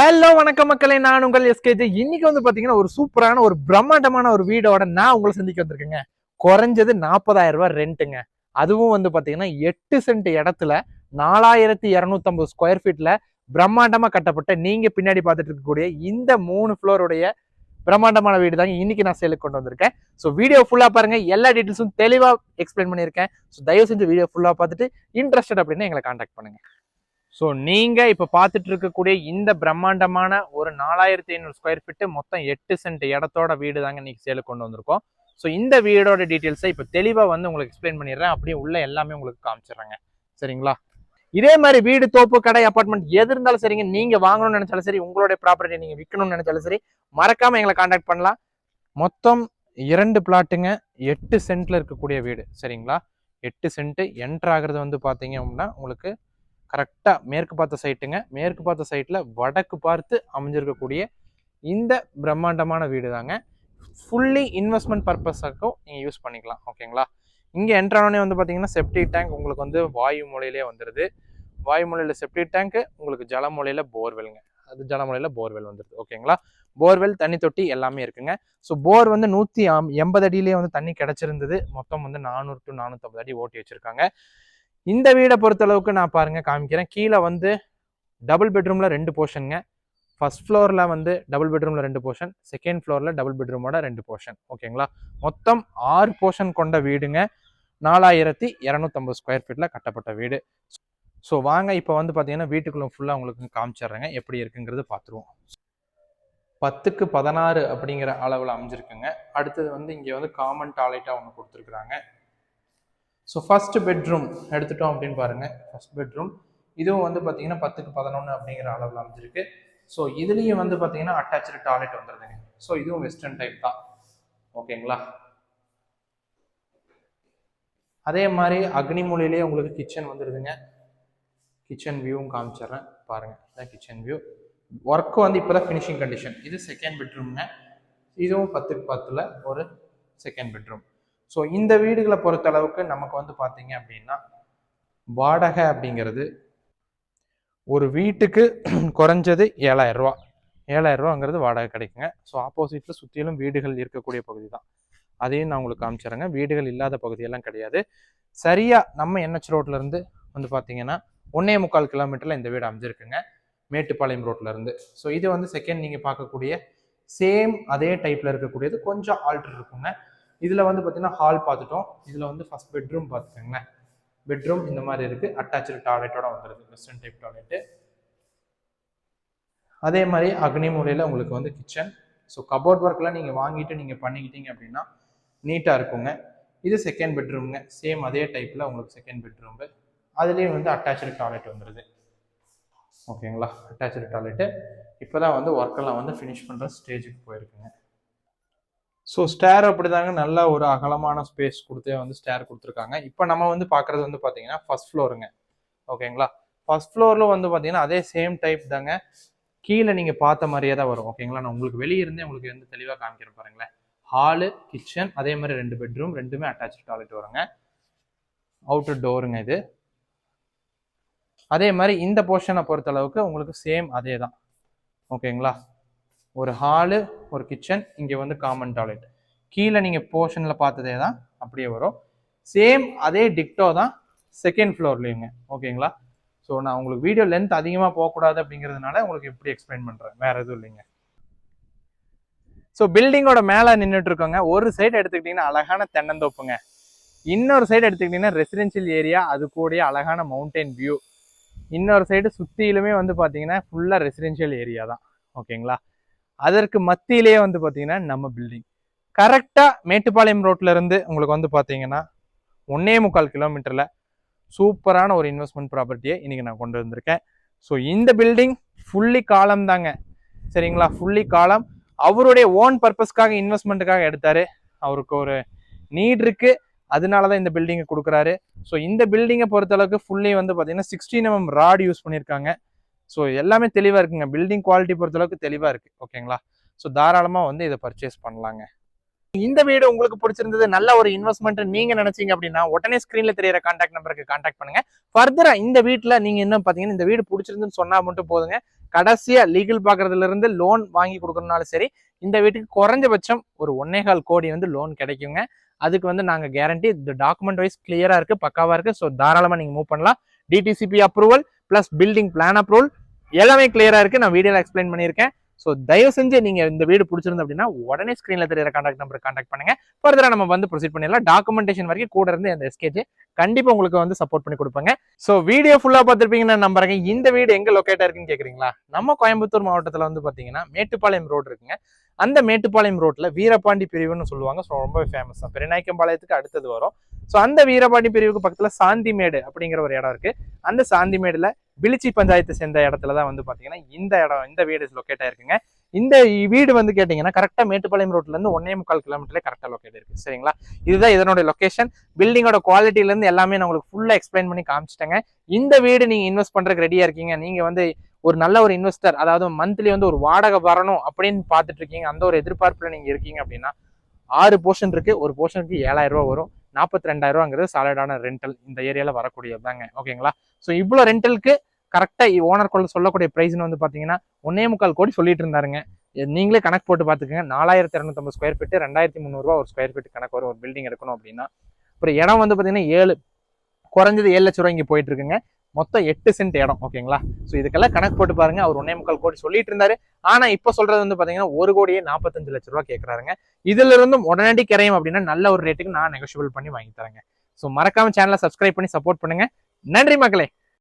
Hello வணக்கம் மக்களே, நான் உங்கள் எஸ்கேஜி. இன்னைக்கு வந்து பாத்தீங்கன்னா ஒரு சூப்பரான ஒரு பிரம்மாண்டமான ஒரு வீடோட நான் உங்களை சந்திக்க வந்திருக்கேங்க. குறைஞ்சது 40,000 ரூபாய் ரெண்ட்டுங்க. அதுவும் வந்து பாத்தீங்கன்னா 8 சென்ட் இடத்துல 4250 ஸ்கொயர் ஃபீட்ல பிரம்மாண்டமா கட்டப்பட்ட நீங்க பின்னாடி பார்த்துட்டு இருக்கக்கூடிய இந்த 3 ஃப்ளோருடைய பிரம்மாண்டமான வீடு தாங்க இன்னைக்கு நான் சேலுக்கு கொண்டு வந்திருக்கேன். ஸோ வீடியோ ஃபுல்லா பாருங்க, எல்லா டீட்டெயில்ஸும் தெளிவா எக்ஸ்பிளைன் பண்ணியிருக்கேன். ஸோ தயவு செஞ்சு வீடியோ ஃபுல்லா பார்த்துட்டு இன்ட்ரெஸ்டட் அப்படின்னு எங்களை கான்டாக்ட் பண்ணுங்க. ஸோ நீங்க இப்ப பார்த்துட்டு இருக்கக்கூடிய இந்த பிரம்மாண்டமான ஒரு 4500 ஸ்கொயர் ஃபீட் மொத்தம் 8 சென்ட் இடத்தோட வீடு தாங்க இன்னைக்கு சேலுக்கு கொண்டு வந்திருக்கோம். ஸோ இந்த வீடோட டீட்டெயில்ஸை இப்போ தெளிவா வந்து உங்களுக்கு எக்ஸ்பிளைன் பண்ணிடுறேன். அப்படியே உள்ள எல்லாமே உங்களுக்கு காமிச்சிடுறாங்க. சரிங்களா? இதே மாதிரி வீடு, தோப்பு, கடை, அபார்ட்மெண்ட் எது இருந்தாலும் சரிங்க, நீங்க வாங்கணும்னு நினைச்சாலும் சரி, உங்களுடைய ப்ராப்பர்ட்டி நீங்க விற்கணும்னு நினைச்சாலும் சரி, மறக்காம எங்களை கான்டாக்ட் பண்ணலாம். மொத்தம் 2 பிளாட்டுங்க, 8 சென்ட்ல இருக்கக்கூடிய வீடு. சரிங்களா? 8 சென்ட் என்டர் ஆகுறது வந்து பாத்தீங்க அப்படின்னா உங்களுக்கு கரெக்டா மேற்கு பார்த்த சைட்டுங்க. மேற்கு பார்த்த சைட்ல வடக்கு பார்த்து அமைஞ்சிருக்கக்கூடிய இந்த பிரம்மாண்டமான வீடு தாங்க. ஃபுல்லி இன்வெஸ்ட்மெண்ட் பர்பஸாக்கும் நீங்க யூஸ் பண்ணிக்கலாம். ஓகேங்களா? இங்க என்ட்ரானே வந்து பாத்தீங்கன்னா செப்டிக் டேங்க் உங்களுக்கு வந்து வாயு மூலையிலே வந்துருது. வாயு மூலையில செப்டிக் டேங்க், உங்களுக்கு ஜல மூலையில போர்வெல்ங்க. அது ஜல மூலையில போர்வெல் வந்துருது. ஓகேங்களா? போர்வெல், தண்ணி தொட்டி எல்லாமே இருக்குங்க. ஸோ போர் வந்து 180 அடியிலேயே வந்து தண்ணி கிடைச்சிருந்தது. மொத்தம் வந்து 400 to 450 அடி ஓட்டி வச்சிருக்காங்க. இந்த வீடை பொறுத்த அளவுக்கு நான் பாருங்க காமிக்கிறேன். கீழே வந்து டபுள் பெட்ரூம்ல 2 போர்ஷனுங்க. ஃபர்ஸ்ட் ஃப்ளோர்ல வந்து டபுள் பெட்ரூம்ல 2 போர்ஷன், செகண்ட் ஃப்ளோர்ல டபுள் பெட்ரூமோட 2 போர்ஷன். ஓகேங்களா? மொத்தம் 6 போர்ஷன் கொண்ட வீடுங்க. 4250 ஸ்கொயர் ஃபீட்ல கட்டப்பட்ட வீடு. ஸோ வாங்க இப்போ வந்து பார்த்தீங்கன்னா வீட்டுக்குள்ள ஃபுல்லாக உங்களுக்கு காமிச்சிடுறேங்க, எப்படி இருக்குங்கிறது பார்த்துருவோம். 10க்கு 16 அப்படிங்கிற அளவில் அமைஞ்சிருக்குங்க. அடுத்தது வந்து இங்கே வந்து காமன் டாய்லெட்டாக ஒன்று கொடுத்துருக்குறாங்க. ஸோ ஃபர்ஸ்ட் பெட்ரூம் எடுத்துட்டோம் அப்படின்னு பாருங்க. ஃபர்ஸ்ட் பெட்ரூம் இதுவும் வந்து பார்த்தீங்கன்னா 10க்கு 11 அப்படிங்கிற அளவில் அமைஞ்சிருக்கு. ஸோ இதுலேயும் வந்து பார்த்தீங்கன்னா அட்டாச்சு டாய்லெட் வந்துருதுங்க. ஸோ இதுவும் வெஸ்டர்ன் டைப் தான். ஓகேங்களா? அதே மாதிரி அக்னி மூலையிலேயே உங்களுக்கு கிச்சன் வந்துருதுங்க. கிச்சன் வியூவும் காமிச்சிடுறேன் பாருங்க. இதான் கிச்சன் வியூ. ஒர்க் வந்து இப்போதான் ஃபினிஷிங் கண்டிஷன். இது செகண்ட் பெட்ரூம்ங்க. இதுவும் 10க்கு 10ல் ஒரு செகண்ட் பெட்ரூம். ஸோ இந்த வீடுகளை பொறுத்த அளவுக்கு நமக்கு வந்து பார்த்தீங்க அப்படின்னா வாடகை அப்படிங்கிறது ஒரு வீட்டுக்கு குறைஞ்சது 7000 ரூபா. 7000 ரூபாங்கிறது வாடகை கிடைக்குங்க. ஸோ ஆப்போசிட்ல சுற்றிலும் வீடுகள் இருக்கக்கூடிய பகுதி தான். அதையும் நான் உங்களுக்கு காமிச்சிடுறேங்க. வீடுகள் இல்லாத பகுதியெல்லாம் கிடையாது. சரியா நம்ம NH ரோட்ல இருந்து வந்து பார்த்தீங்கன்னா 1.25 கிலோமீட்டர்ல இந்த வீடு அமைஞ்சிருக்குங்க, மேட்டுப்பாளையம் ரோட்ல இருந்து. ஸோ இது வந்து செகண்ட் நீங்க பார்க்கக்கூடிய சேம் அதே டைப்ல இருக்கக்கூடியது, கொஞ்சம் ஆல்டர் இருக்குங்க. இதுல வந்து பார்த்தீங்கன்னா ஹால் பார்த்துட்டோம். இதுல வந்து ஃபர்ஸ்ட் பெட்ரூம் பார்த்துக்கோங்களேன். பெட்ரூம் இந்த மாதிரி இருக்கு, அட்டாச்சு டாய்லெட்டோட வந்துருது, வெஸ்டர்ன் டைப் டாய்லெட். அதே மாதிரி அக்னி மூலையில உங்களுக்கு வந்து கிச்சன். ஸோ கபோர்ட் ஒர்க்லாம் நீங்க வாங்கிட்டு நீங்க பண்ணிக்கிட்டீங்க அப்படின்னா நீட்டா இருக்குங்க. இது செகண்ட் பெட்ரூம்ங்க. சேம் அதே டைப்ல உங்களுக்கு செகண்ட் பெட்ரூம். அதுலேயும் வந்து அட்டாச்சு டாய்லெட் வந்துருது. ஓகேங்களா? அட்டாச்சு டாய்லெட் இப்போதான் வந்து ஒர்க்கெல்லாம் வந்து ஃபினிஷ் பண்ற ஸ்டேஜுக்கு போயிருக்குங்க. ஸோ ஸ்டேர் அப்படிதாங்க, நல்ல ஒரு அகலமான ஸ்பேஸ் கொடுத்தே வந்து ஸ்டேர் கொடுத்துருக்காங்க. இப்போ நம்ம வந்து பார்க்குறது வந்து பார்த்தீங்கன்னா ஃபர்ஸ்ட் ஃப்ளோருங்க. ஓகேங்களா? ஃபர்ஸ்ட் ஃப்ளோரில் வந்து பார்த்தீங்கன்னா அதே சேம் டைப் தாங்க, கீழே நீங்கள் பார்த்த மாதிரியே தான் வரும். ஓகேங்களா? நான் உங்களுக்கு வெளியே இருந்தே உங்களுக்கு வந்து தெளிவாக காமிக்கிறேன் பாருங்களேன். ஹாலு, கிச்சன், அதே மாதிரி 2 பெட்ரூம், ரெண்டுமே அட்டாச்சு டாய்லெட் வருங்க. அவுட்டர் டோருங்க இது. அதே மாதிரி இந்த போர்ஷனை பொறுத்த அளவுக்கு உங்களுக்கு சேம் அதே தான். ஓகேங்களா? ஒரு ஹாலு, ஒரு கிச்சன், இங்கே வந்து காமன் டாய்லெட். கீழே நீங்கள் போர்ஷனில் பார்த்ததே தான் அப்படியே வரும். சேம் அதே டிக்டோ தான் செகண்ட் ஃப்ளோர்லேயுங்க. ஓகேங்களா? ஸோ நான் உங்களுக்கு வீடியோ லென்த் அதிகமாக போகக்கூடாது அப்படிங்கிறதுனால உங்களுக்கு எப்படி எக்ஸ்பிளைன் பண்ணுறேன், வேற எதுவும் இல்லைங்க. ஸோ பில்டிங்கோட மேலே நின்றுட்டு இருக்கோங்க. ஒரு சைடு எடுத்துக்கிட்டிங்கன்னா அழகான தென்னந்தோப்புங்க. இன்னொரு சைடு எடுத்துக்கிட்டிங்கன்னா ரெசிடென்ஷியல் ஏரியா, அது கூடயே அழகான மவுண்டைன் வியூ. இன்னொரு சைடு சுற்றிலுமே வந்து பார்த்தீங்கன்னா ஃபுல்லாக ரெசிடென்ஷியல் ஏரியா தான். ஓகேங்களா? அதற்கு மத்தியிலேயே வந்து பார்த்தீங்கன்னா நம்ம பில்டிங் கரெக்டாக மேட்டுப்பாளையம் ரோட்ல இருந்து உங்களுக்கு வந்து பார்த்தீங்கன்னா 1.25 கிலோமீட்டர்ல சூப்பரான ஒரு இன்வெஸ்ட்மெண்ட் ப்ராப்பர்ட்டியை இன்னைக்கு நான் கொண்டு வந்திருக்கேன். ஸோ இந்த பில்டிங் ஃபுல்லி காலம் தாங்க. சரிங்களா? ஃபுல்லி காலம். அவருடைய ஓன் பர்பஸ்க்காக இன்வெஸ்ட்மெண்ட்டுக்காக எடுத்தாரு. அவருக்கு ஒரு நீட் இருக்கு, அதனாலதான் இந்த பில்டிங்கை கொடுக்குறாரு. ஸோ இந்த பில்டிங்கை பொறுத்தளவுக்கு ஃபுல்லி வந்து பார்த்தீங்கன்னா 16 mm ராட் யூஸ் பண்ணியிருக்காங்க. ஸோ எல்லாமே தெளிவாக இருக்குங்க. பில்டிங் குவாலிட்டி பொறுத்தளவுக்கு தெளிவாக இருக்கு. ஓகேங்களா? ஸோ தாராளமாக வந்து இதை பர்ச்சேஸ் பண்ணலாங்க. இந்த வீடு உங்களுக்கு பிடிச்சிருந்தது, நல்ல ஒரு இன்வெஸ்ட்மெண்ட் நீங்க நினைச்சீங்க அப்படின்னா உடனே ஸ்கிரீன்ல தெரியற கான்டாக்ட் நம்பருக்கு கான்டாக்ட் பண்ணுங்க. ஃபர்தரா இந்த வீட்டுல நீங்க என்ன பாத்தீங்கன்னா இந்த வீடு பிடிச்சிருந்துன்னு சொன்னா மட்டும் போதுங்க, கடைசியா லீகல் பாக்குறதுல இருந்து லோன் வாங்கி கொடுக்கறதுனாலும் சரி, இந்த வீட்டுக்கு குறைஞ்சபட்சம் ஒரு 1.25 கோடி வந்து லோன் கிடைக்குங்க. அதுக்கு வந்து நாங்க கேரண்டி, இந்த டாக்குமெண்ட் வைஸ் கிளியரா இருக்கு, பக்காவா இருக்கு. ஸோ தாராளமா நீங்க மூவ் பண்ணலாம். DTCP approval plus building plan approval எல்லாமே கிளியரா இருக்கு. நான் வீடியோல எக்ஸ்பிளைன் பண்ணியிருக்கேன். ஸோ தயவு செஞ்சு நீங்க இந்த வீடு பிடிச்சிருந்து அப்படின்னா உடனே ஸ்கிரீன்ல தெரியுற கான்டாக்ட் நம்பர் கான்டாக்ட் பண்ணுங்க. ஃபர்தரா நம்ம வந்து ப்ரொசீட் பண்ணிடலாம். டாக்குமெண்டேஷன் வரைக்கும் கூட இருந்து அந்த எஸ்கேஜ் கண்டிப்பா உங்களுக்கு வந்து சப்போர்ட் பண்ணி கொடுப்பாங்க. ஸோ வீடியோ ஃபுல்லா பார்த்துருப்பீங்கன்னு நம்புறேன். இந்த வீடு எங்க லொக்கேட்டா இருக்குன்னு கேக்குறீங்களா? நம்ம கோயம்புத்தூர் மாவட்டத்துல வந்து பாத்தீங்கன்னா மேட்டுப்பாளையம் ரோடு இருக்குங்க. அந்த மேட்டுப்பாளையம் ரோட்ல வீரபாண்டி பிரிவுன்னு சொல்லுவாங்க. ஸோ ரொம்ப ஃபேமஸ் தான். பெருநாயக்கம்பாளையத்துக்கு அடுத்தது வரும். ஸோ அந்த வீரபாண்டி பிரிவுக்கு பக்கத்துல சாந்திமேடு அப்படிங்கிற ஒரு இடம் இருக்கு. அந்த சாந்திமேடுல பிலிச்சி பஞ்சாயத்தை சேர்ந்த இடத்துலதான் வந்து பாத்தீங்கன்னா இந்த வீடு லொக்கேட் ஆயிருக்குங்க. இந்த வீடு வந்து கேட்டீங்கன்னா கரெக்டா மேட்டுப்பாளையம் ரோட்ல இருந்து 1.25 கிலோமீட்டர்ல கரெக்டா லொக்கேட் இருக்கு. சரிங்களா? இதுதான் இதனோட லொகேஷன். பில்டிங்கோட குவாலிட்டில இருந்து எல்லாமே நான் உங்களுக்கு ஃபுல்லா எக்ஸ்பிளைன் பண்ணி காமிச்சிட்டேங்க. இந்த வீடு நீங்க இன்வெஸ்ட் பண்றதுக்கு ரெடியா இருக்கீங்க, நீங்க வந்து ஒரு நல்ல ஒரு இன்வெஸ்டர், அதாவது மந்த்லி வந்து ஒரு வாடகை வரணும் அப்படின்னு பாத்துட்டு இருக்கீங்க, அந்த ஒரு எதிர்பார்ப்புல நீங்க இருக்கீங்க அப்படின்னா 6 போர்ஷன் இருக்கு. ஒரு போர்ஷனுக்கு 7,000 ரூபாய் வரும். 42,000 ரூபாங்கிறது சாலிடான ரெண்டல் இந்த ஏரியால வரக்கூடியதாங்க. ஓகேங்களா? ஸோ இவ்வளவு ரெண்டலுக்கு கரெக்டா ஓனர் கொள்ள சொல்லக்கூடிய பிரைஸ்னு வந்து பாத்தீங்கன்னா 1.25 கோடி சொல்லிட்டு இருந்தாருங்க. நீங்களே கணக்கு போட்டு பாத்துக்கோங்க. 4,250 ஸ்கொயர் ஃபீட் 2,300 ரூபாய் ஒரு ஸ்கொயர் ஃபீட் கணக்கு வரும் ஒரு பில்டிங் எடுக்கணும் அப்படின்னா. அப்புறம் இடம் வந்து பாத்தீங்கன்னா குறைஞ்சது 7 லட்சம் ரூபாய் இங்க போயிட்டு இருக்குங்க. மொத்தம் 8 சென்ட் இடம். ஓகேங்களா? ஸோ இதுக்கெல்லாம் கணக்கு போட்டு பாருங்க. அவர் 1.25 கோடி சொல்லிட்டு இருந்தாரு. ஆனா இப்ப சொல்றது வந்து பாத்தீங்கன்னா 1,45 லட்சம் ரூபாய் கேட்கறாருங்க. இதுல இருந்தும் உடனடி கிரையம் அப்படின்னா நல்ல ஒரு ரேட்டுக்கு நான் நெகோஷியபிள் பண்ணி வாங்கி தரேங்க. ஸோ மறக்காம சேனலை சப்ஸ்கிரைப் பண்ணி சப்போர்ட் பண்ணுங்க. நன்றி மக்களே.